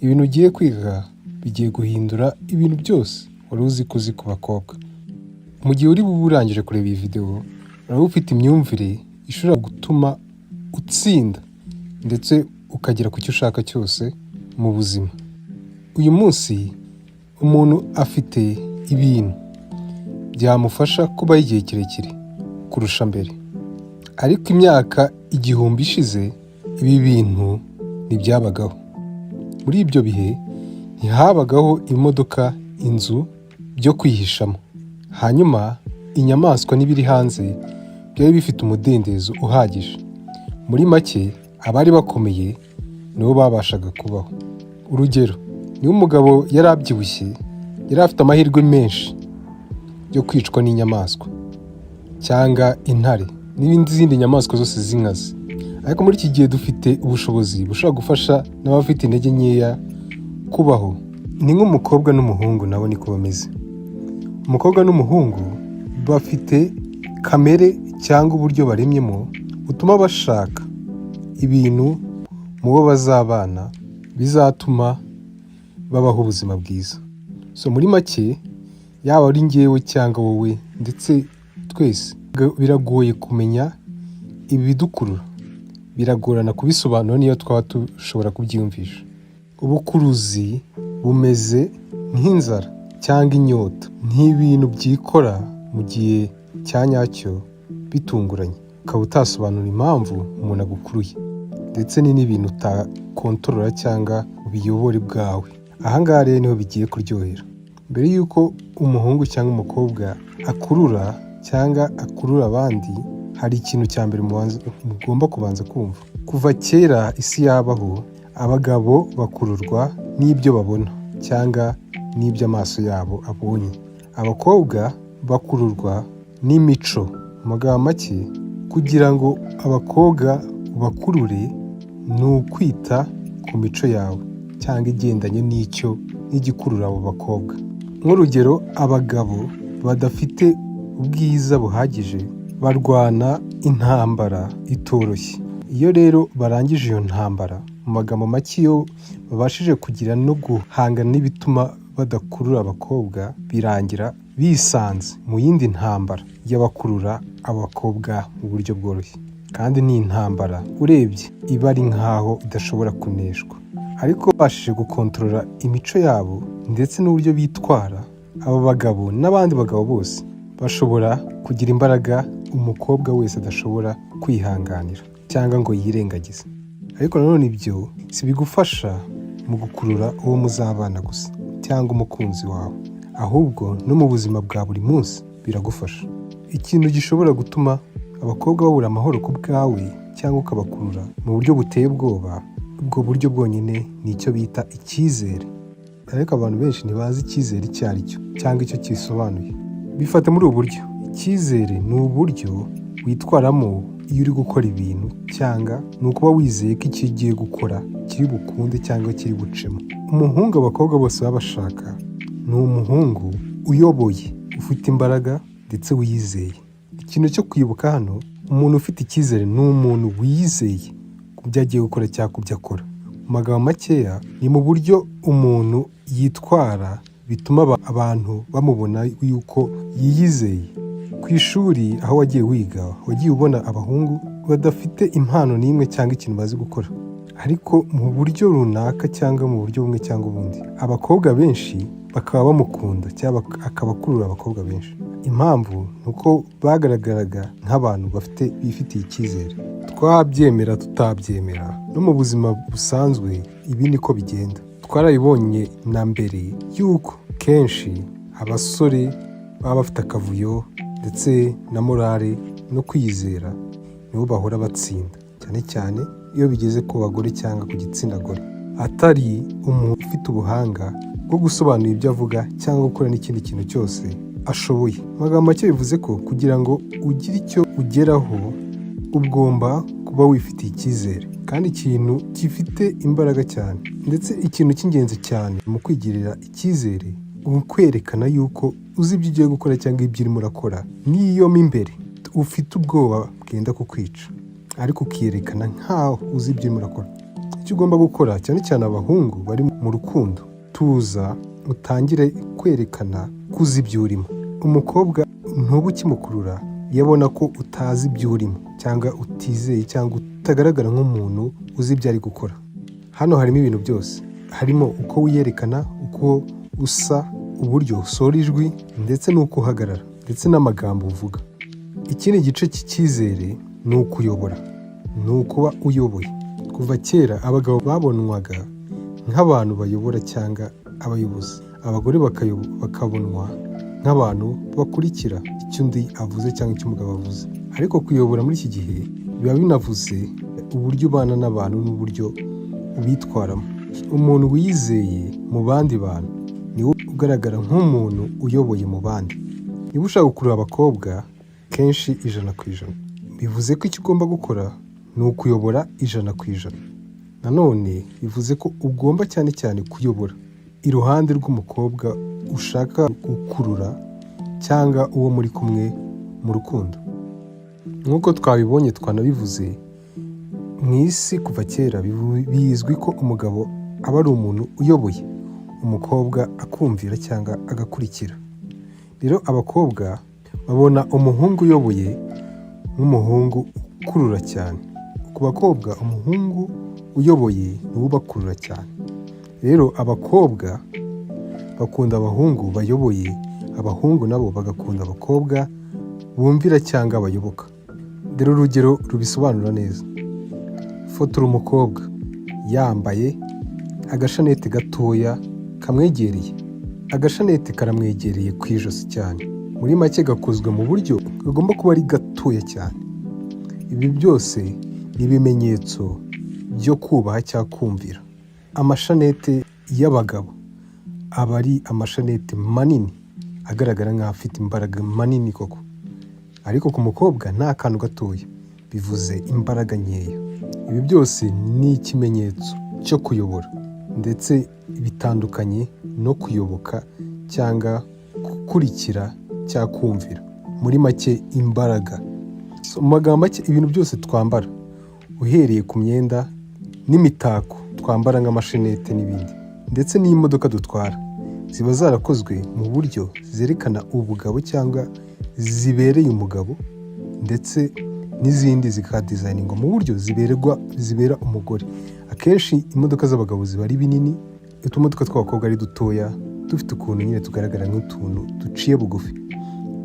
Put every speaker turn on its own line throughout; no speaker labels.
ibintu ugiye kwiga bigiye guhindura ibintu byose wari uzi ko uzi ku bakobwa. Mu gihe uri bube urangije kureba iyi video, uraba ufite imyumvire ishobora gutuma utsinda ndetse ukagera ku cyo ushaka cyose mu buzima. Uyu munsi umuntu afite ibintu byamufasha kubaho igihe kirekire kurusha mbere, ariko imyaka 1000 ishize ibi bintu ntibyabagaho. Muri ibyo bihe ntihabagaho imodoka, inzu byo kwihishamo, hanyuma inyamaswa n'ibiri hanze byari bifite umudendezo uhagije. Muri make abari bakomeye nibo babashaga kubaho. Urugero, niba umugabo yari abyibushye, yari afite amahirwe menshi yo kwicwa n'inyamaswa cyangwa intare n'izindi nyamaswa zose z'inkazi. Ariko muri iki gihe dufite ubushobozi bushobora gufasha n'abafite intege nkeya kubaho. Ni nk'umukobwa n'umuhungu nabo niko bameze. Umukobwa n'umuhungu bafite kamere cyangwa uburyo baremyemo butuma bashaka ibintu mu bo bazabana bizatuma babaho ubuzima bwiza. Muri make, yaba ari njyewe cyangwa wowe ndetse twese, biragoye kumenya ibi bidukurura. Biragorana kubisobanura niyo twaba dushobora kubyiyumvisha. Ubukuruzi bumeze nk'inzara cyangwa inyota, nk'ibintu byikora mu gihe cya nyacyo bitunguranye, ukaba utasobanura impamvu umuntu agukuruye, ndetse ni n'ibintu utakontorora cyangwa ubiyobore bwawe. Aha ngaha rero niho bigiye kuryohera. Mbere y'uko umuhungu cyangwa umukobwa akurura cyangwa akurura abandi, hari ikintu cya mbere mugomba kubanza kumva. Kuva kera isi yabaho, abagabo bakururwa n'ibyo babona cyangwa n'ibyo amaso yabo abonye. Abakobwa bakururwa n'imico. Mu magambo make, kugira ngo abakobwa bakurure ni ukwita ku mico yawe cyangwa igendanye n'igikurura abo bakobwa. Nk'urugero, abagabo badafite ubwiza buhagije barwana intambara itoroshye. Iyo rero barangije iyo ntambara, mu magambo make, iyo babashije kugira no guhangana n'ibituma badakurura abakobwa, birangira bisanze mu yindi ntambara y'abakurura abakobwa mu buryo bworoshye. Kandi ni intambara urebye iba ari nk'aho idashobora kuneshwa. Ariko babashije gukontorora imico yabo ndetse n'uburyo bitwara, aba bagabo n'abandi bagabo bose bashobora kugira imbaraga umukobwa wese adashobora kwihanganira cyangwa ngo yirengagize. Ariko nanone ibyo si bigufasha mu gukurura uwo muzabana gusa cyangwa umukunzi wawe, ahubwo no mu buzima bwa buri munsi biragufasha. Ikintu gishobora gutuma abakobwa babura amahoro ku bwawe cyangwa ukabakurura mu buryo buteye ubwoba, ubwo buryo bwonyine ni icyo bita icyizere. Ariko abantu benshi ntibazi icyizere icyo ari cyo cyangwa icyo kisobanuye. Bifata muri ubu buryo. Icyizere ni uburyo witwaramo iyo uri gukora ibintu, cyangwa ni ukuba wizeye ko icyo ugiye gukora kiri bukunde cyangwa kiri bucemo. Umuhungu abakobwa bose baba bashaka ni umuhungu uyoboye, ufite imbaraga ndetse wiyizeye. Ikintu cyo kwibuka hano, umuntu ufite icyizere ni umuntu wiyizeye ku byo agiye gukora cyangwa ku byo akora. Mu magambo makeya, ni mu buryo umuntu yitwara bituma abantu bamubona yuko yiyizeye. Ku ishuri aho wagiye wiga, wagiye ubona abahungu badafite impano n'imwe cyangwa ikintu bazi gukora, ariko mu buryo runaka cyangwa mu buryo bumwe cyangwa ubundi, abakobwa benshi bakaba bamukunda cyangwa akabakurura abakobwa benshi. Impamvu ni uko bagaragaraga nk'abantu bifitiye icyizere. Twabyemera tutabyemera, no mu buzima busanzwe ibi niko bigenda. Twarabibonye na mbere y'uko kenshi abasore baba bafite akavuyo ndetse na morale no kwiyizera, nibo bahora batsinda, cyane cyane iyo bigeze ku bagore cyangwa ku gitsina gore, atari umuntu ufite ubuhanga bwo gusobanura ibyo avuga cyangwa gukora n'ikindi kintu cyose ashoboye. Amagambo make bivuze ko kugira ngo ugire icyo ugeraho, ugomba kuba wifitiye icyizere, kandi ikintu gifite imbaraga cyane ndetse ikintu cy'ingenzi cyane mu kwigirira icyizere, kwerekana yuko uzi ibyo ugiye gukora cyangwa ibyo urimo urakora, n'iyo mo imbere ufite ubwoba bwenda kukwica, ariko ukiyerekana nk'aho uzi ibyo urimo urakora. icyo ugomba gukora cyane cyane abahungu bari mu rukundo, tuza utangire kwerekana ko uzi ibyo urimo. Umukobwa ntuba ukimukurura iyo abona ko utazi ibyo urimo cyangwa utizeye cyangwa utagaragara nk'umuntu uzi ibyo ari gukora. Hano harimo ibintu byose, harimo uko wiyerekana, uko usa, uburyo usora ijwi ndetse n'uko uhagarara ndetse n'amagambo uvuga. Ikindi gice cy'icyizere ni ukuyobora, ni ukuba uyoboye. Kuva kera abagabo babonwaga nk'abantu bayobora cyangwa abayobozi, abagore bakabonwa nk'abantu bakurikira icyo undi avuze cyangwa icyo umugabo avuze. Ariko kuyobora muri iki gihe biba binavuze uburyo ubana n'abantu n'uburyo ubitwaramo. Umuntu wizeye mu bandi bantu niwe ugaragara nk'umuntu uyoboye mu bandi. Niba ushaka gukurura abakobwa kenshi 100%, bivuze ko icyo ugomba gukora ni ukuyobora 100%. Nanone bivuze ko ugomba cyane cyane kuyobora iruhande rw'umukobwa ushaka gukurura cyangwa uwo muri kumwe mu rukundo. Nk'uko twabibonye twanabivuze, mu isi kuva kera bizwi ko umugabo aba ari umuntu uyoboye, umukobwa akumvira cyangwa agakurikira. Rero abakobwa babona umuhungu uyoboye nk'umuhungu ukurura cyane. Ku bakobwa umuhungu uyoboye niwe ubakurura cyane. Rero abakobwa bakunda abahungu bayoboye, abahungu nabo bagakunda abakobwa bumvira cyangwa bayoboka. Dore urugero rubisobanura neza. Fotora umukobwa yambaye agashanete gatoya kamwegereye. Agashanete karamwegereye ku ijosi cyane. Muri make gakozwe mu buryo kagomba kuba ari gatoya cyane. Ibi byose ni ibimenyetso byo kubaha cyangwa kumvira. Amashanete y'abagabo aba ari amashanete manini agaragara nk'afite imbaraga manini koko. Ariko ku mukobwa nta kantu gatoya, bivuze imbaraga nkeya. Ibi byose ni ikimenyetso cyo kuyobora ndetse bitandukanye no kuyoboka cyangwa gukurikira cyangwa kumvira. Muri make imbaraga. Mu magambo make ibintu byose twambara uhereye ku myenda n'imitako twambara nk'amashenete n'ibindi ndetse n'imodoka dutwara ziba zarakozwe mu buryo zerekana ubugabo cyangwa zibereye umugabo, ndetse n'izindi zikadizayiningwa mu buryo zibera umugore. Akenshi imodoka z'abagabo ziba ari binini, utumodoka tw'abakobwa ari dutoya dufite ukuntu nyine tugaragara nk'utuntu duciye bugufi.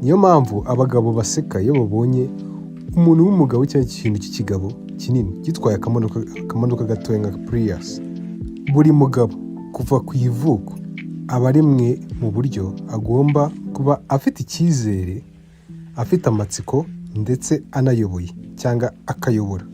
Niyo mpamvu abagabo baseka iyo babonye umuntu w'umugabo cyangwa ikintu cy'ikigabo kinini gitwaye akamodoka gatoya nka Prius. Buri mugabo kuva ku ivuko aba ari mwe mu buryo agomba kuba afite icyizere, afite amatsiko ndetse anayoboye cyangwa akayobora.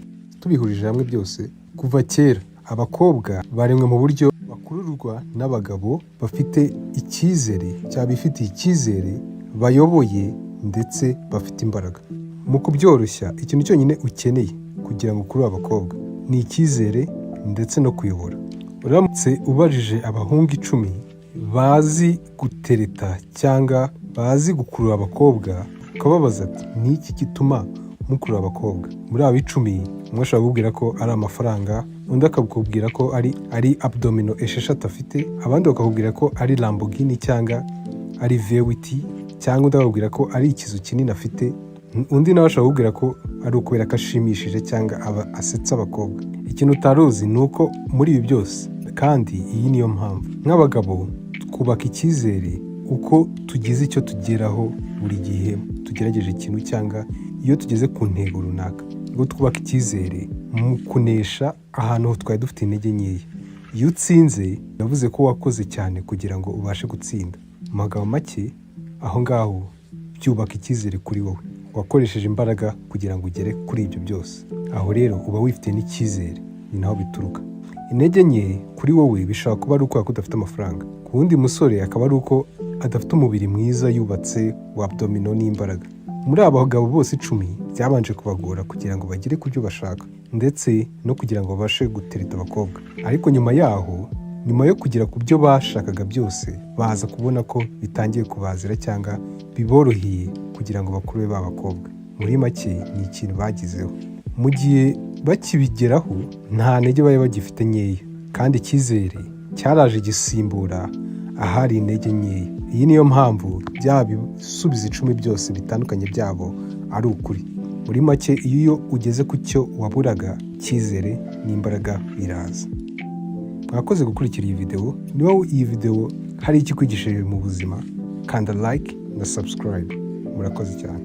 Tubihurije hamwe byose, kuva kera abakobwa baremwe mu buryo bakururwa n'abagabo bafite icyizere cyangwa bifitiye icyizere, bayoboye ndetse bafite imbaraga. Mu kubyoroshya, ikintu cyonyine ukeneye kugira ngo ukurure abakobwa ni icyizere ndetse no kuyobora. Uramutse ubajije abahungu 10 bazi gutereta cyangwa bazi gukurura abakobwa, ukababaza ati ni iki gituma mukurura abakobwa? Muri abo 10 umwe ashobora kukubwira ko ari amafaranga, undi akakubwira ko ari abdomino 6 afite, abandi bakakubwira ko ari Lamborghini cyangwa ari V8, cyangwa undi akakubwira ko ari ikizu kinini afite, undi nawe ashobora kukubwira ko ari ukubera ko ashimishije cyangwa asetsa abakobwa. Ikintu utaruzi ni uko muri ibi byose, kandi iyi niyo mpamvu nk'abagabo twubaka icyizere uko tugize icyo tugeraho buri gihe tugerageje ikintu cyangwa iyo tugeze ku ntego runaka. Ngo twubaka icyizere mu kunesha ahantu twari dufite intege nkeya. Iyo utsinze yavuze ko wakoze cyane kugira ngo ubashe gutsinda. Mu magambo make, aho ngaho byubaka icyizere kuri wowe. Wakoresheje imbaraga kugira ngo ugere kuri ibyo byose. Aho rero uba wifite n'icyizere, ni naho bituruka. Intege nke kuri wowe bishobora kuba ari uko udafite amafaranga. Ku wundi musore akaba ari uko adafite umubiri mwiza yubatse wa abdomino n'imbaraga. Muri aba bagabo bose 10 byabanje kubagora kugira ngo bagere ku byo bashaka ndetse no kugira ngo babashe gutereta abakobwa. Ariko nyuma yaho, nyuma yo kugera ku byo bashakaga byose, baza kubona ko bitangiye kubazira cyangwa biboroheye kugira ngo bakurure ba bakobwa. Muri make ni ikintu bagizeho. Mu gihe bakibigeraho nta ntege bari bagifite nkeya, kandi icyizere cyaraje gisimbura ahari intege nkeya. Iyi niyo mpamvu bya bisubizo 10 byose bitandukanye byabo ari ukuri. Muri make, iyo ugeze ku cyo waburaga, icyizere n'imbaraga biraza. Mwakoze gukurikira iyi video. Niba iyi video hari icyo kwigishije mu buzima, kanda like na subscribe. Murakoze cyane.